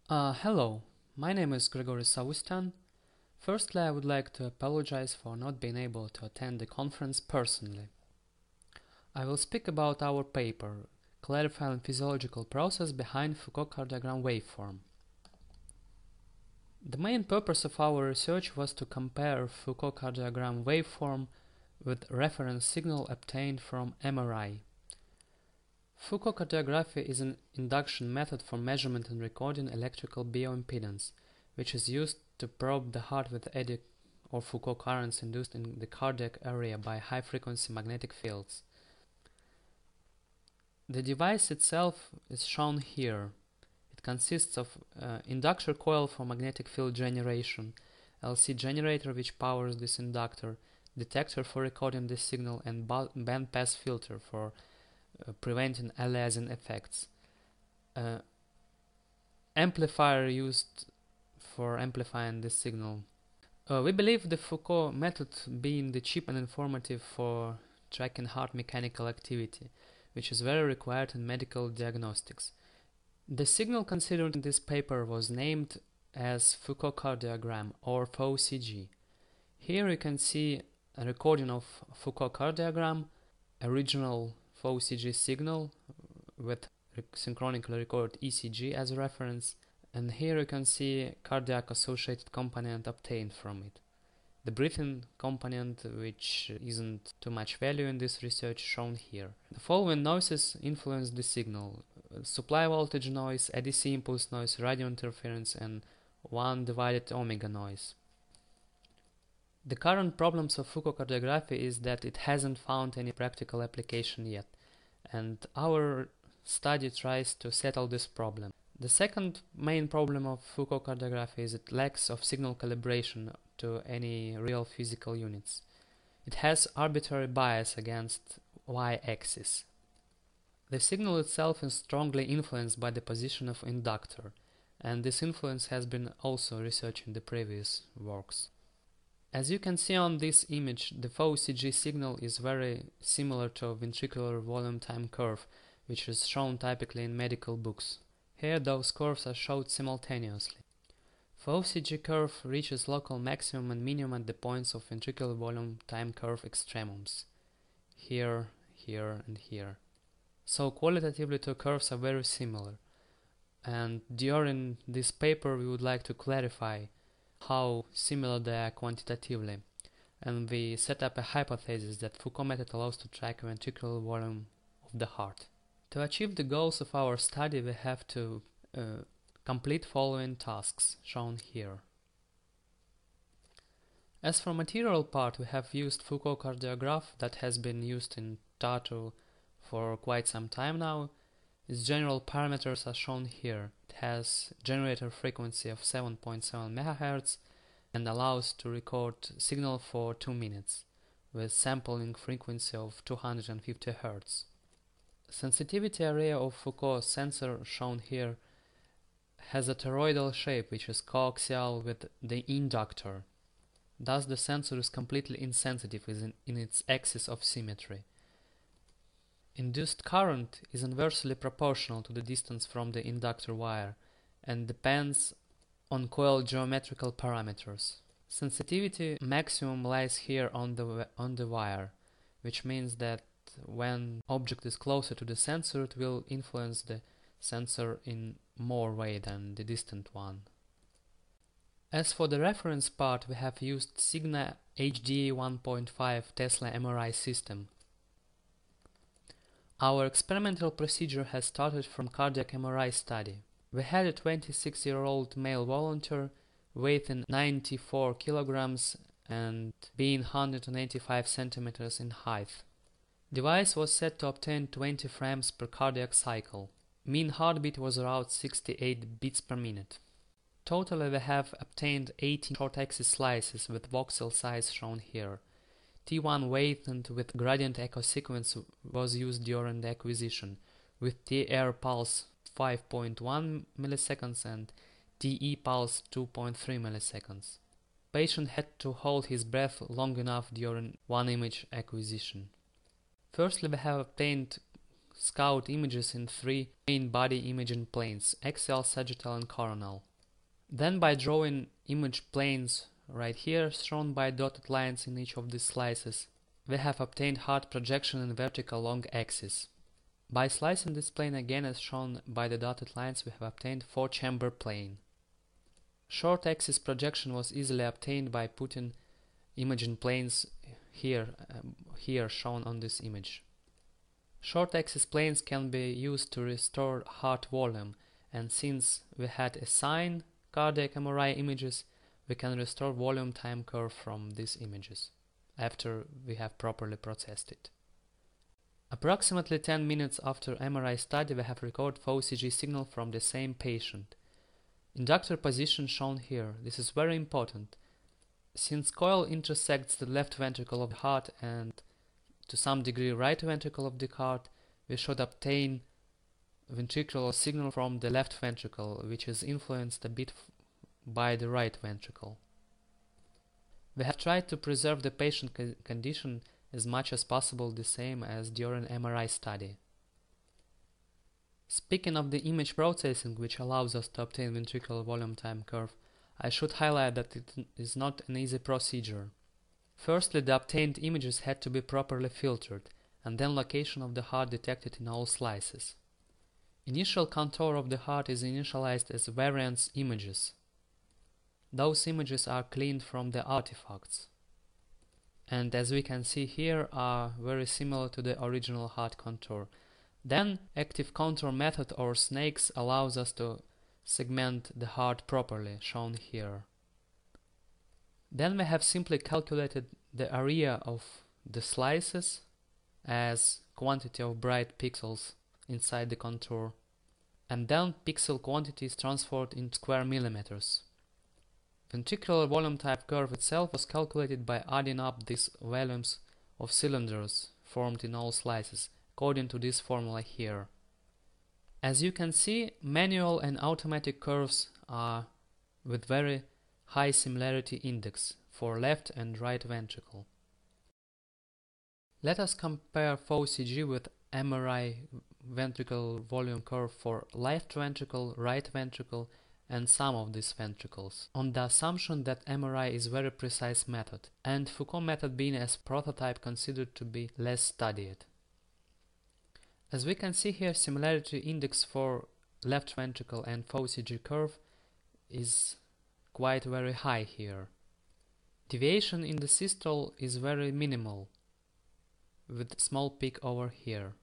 Hello, my name is Gregory Savustan. Firstly, I would like to apologize for not being able to attend the conference personally. I will speak about our paper, clarifying physiological process behind Foucault cardiogram waveform. The main purpose of our research was to compare Foucault cardiogram waveform with reference signal obtained from MRI. Foucault cardiography is an induction method for measurement and recording electrical bioimpedance, which is used to probe the heart with eddy or Foucault currents induced in the cardiac area by high-frequency magnetic fields. The device itself is shown here. It consists of inductor coil for magnetic field generation, LC generator which powers this inductor, detector for recording this signal, and bandpass filter for preventing aliasing effects. Amplifier used for amplifying this signal. We believe the Foucault method being the cheap and informative for tracking heart mechanical activity, which is very required in medical diagnostics. The signal considered in this paper was named as Foucault cardiogram or FOCG. Here you can see a recording of Foucault cardiogram, original FOCG signal with synchronically recorded ECG as a reference, and here you can see cardiac associated component obtained from it. The breathing component, which isn't too much value in this research, shown here. The following noises influence the signal: supply voltage noise, ADC impulse noise, radio interference, and 1 divided omega noise. The current problems of Foucault cardiography is that it hasn't found any practical application yet, and our study tries to settle this problem. The second main problem of Foucault cardiography is it lacks of signal calibration to any real physical units. It has arbitrary bias against y-axis. The signal itself is strongly influenced by the position of inductor, and this influence has been also researched in the previous works. As you can see on this image, the FOCG signal is very similar to a ventricular volume time curve, which is shown typically in medical books. Here those curves are shown simultaneously. FOCG curve reaches local maximum and minimum at the points of ventricular volume time curve extremums. Here, here, and here. So qualitatively two curves are very similar. And during this paper we would like to clarify how similar they are quantitatively, and we set up a hypothesis that Foucault method allows to track ventricular volume of the heart. To achieve the goals of our study, we have to complete following tasks shown here. As for material part, we have used Foucault cardiograph that has been used in Tartu for quite some time now. Its general parameters are shown here. It has generator frequency of 7.7 MHz and allows to record signal for 2 minutes with sampling frequency of 250 Hz. Sensitivity area of Foucault sensor shown here has a toroidal shape which is coaxial with the inductor. Thus the sensor is completely insensitive in its axis of symmetry. Induced current is inversely proportional to the distance from the inductor wire and depends on coil geometrical parameters. Sensitivity maximum lies here on the wire, which means that when object is closer to the sensor, it will influence the sensor in more way than the distant one. As for the reference part, we have used Signa HDA 1.5 Tesla MRI system. Our experimental procedure has started from cardiac MRI study. We had a 26-year-old male volunteer weighing 94 kilograms and being 185 centimeters in height. Device was set to obtain 20 frames per cardiac cycle. Mean heartbeat was around 68 beats per minute. Totally we have obtained 18 short axis slices with voxel size shown here. T1 weighted with gradient echo sequence was used during the acquisition, with TR pulse 5.1 milliseconds and TE pulse 2.3 milliseconds. Patient had to hold his breath long enough during one image acquisition. Firstly, we have obtained scout images in three main body imaging planes: axial, sagittal, and coronal. Then by drawing image planes right here, shown by dotted lines in each of these slices, we have obtained heart projection in vertical long axis. By slicing this plane again as shown by the dotted lines, we have obtained four-chamber plane. Short axis projection was easily obtained by putting imaging planes here shown on this image. Short axis planes can be used to restore heart volume, and since we had assigned cardiac MRI images, we can restore volume time curve from these images after we have properly processed it. Approximately 10 minutes after MRI study, we have recorded FOCG signal from the same patient. Inductor position shown here. This is very important. Since coil intersects the left ventricle of the heart and to some degree right ventricle of the heart, we should obtain ventricular signal from the left ventricle, which is influenced a bit by the right ventricle. We have tried to preserve the patient condition as much as possible the same as during MRI study. Speaking of the image processing, which allows us to obtain ventricular volume time curve, I should highlight that it is not an easy procedure. Firstly, the obtained images had to be properly filtered, and then location of the heart detected in all slices. Initial contour of the heart is initialized as variance images. Those images are cleaned from the artifacts, and as we can see here are very similar to the original heart contour. Then active contour method or snakes allows us to segment the heart properly, shown here. Then we have simply calculated the area of the slices as quantity of bright pixels inside the contour, and then pixel quantity is transferred in square millimeters. Ventricular volume type curve itself was calculated by adding up these volumes of cylinders formed in all slices, according to this formula here. As you can see, manual and automatic curves are with very high similarity index for left and right ventricle. Let us compare FOCG with MRI ventricular volume curve for left ventricle, right ventricle, and some of these ventricles, on the assumption that MRI is very precise method, and Foucault method being as prototype considered to be less studied. As we can see here, similarity index for left ventricle and FOCG curve is quite very high here. Deviation in the systole is very minimal, with small peak over here.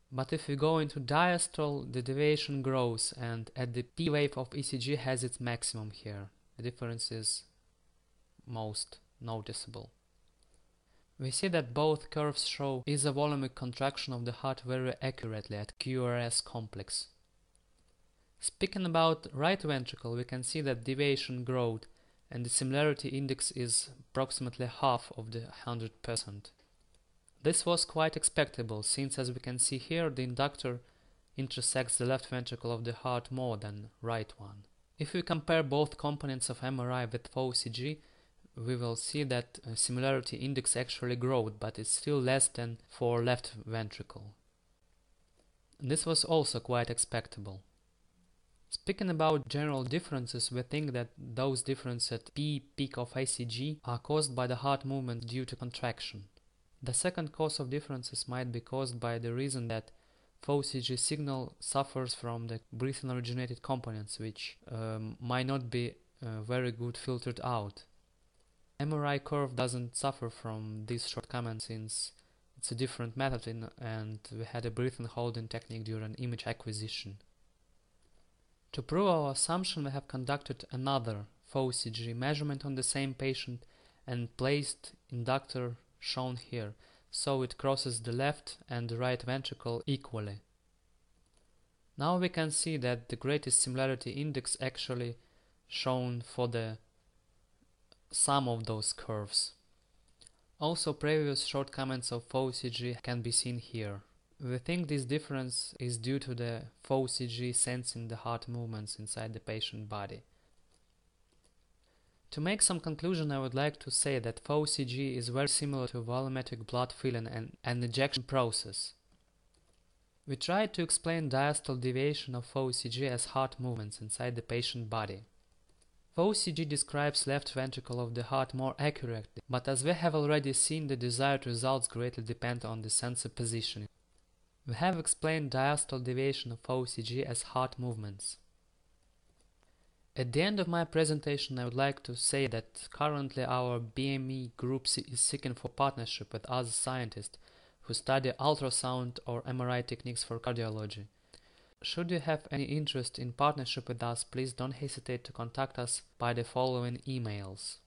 But if we go into diastole, the deviation grows, and at the P wave of ECG has its maximum here. The difference is most noticeable. We see that both curves show isovolumic contraction of the heart very accurately at QRS complex. Speaking about right ventricle, we can see that deviation growth and the similarity index is approximately half of the 100%. This was quite expectable, since as we can see here, the inductor intersects the left ventricle of the heart more than right one. If we compare both components of MRI with FOCG, we will see that similarity index actually grows, but it's still less than for left ventricle. This was also quite expectable. Speaking about general differences, we think that those differences at P peak of ECG are caused by the heart movement due to contraction. The second cause of differences might be caused by the reason that FOCG signal suffers from the breathing originated components, which might not be very good filtered out. MRI curve doesn't suffer from these shortcomings since it's a different method and we had a breathing holding technique during image acquisition. To prove our assumption, we have conducted another FOCG measurement on the same patient and placed inductor shown here, so it crosses the left and the right ventricle equally. Now we can see that the greatest similarity index actually shown for the sum of those curves. Also, previous shortcomings of FOCG can be seen here. We think this difference is due to the FOCG sensing the heart movements inside the patient body. To make some conclusion, I would like to say that FOCG is very similar to volumetric blood filling and ejection process. We tried to explain diastole deviation of OCG as heart movements inside the patient body. OCG describes left ventricle of the heart more accurately, but as we have already seen, the desired results greatly depend on the sensor positioning. We have explained diastole deviation of OCG as heart movements. At the end of my presentation, I would like to say that currently our BME group is seeking for partnership with other scientists who study ultrasound or MRI techniques for cardiology. Should you have any interest in partnership with us, please don't hesitate to contact us by the following emails.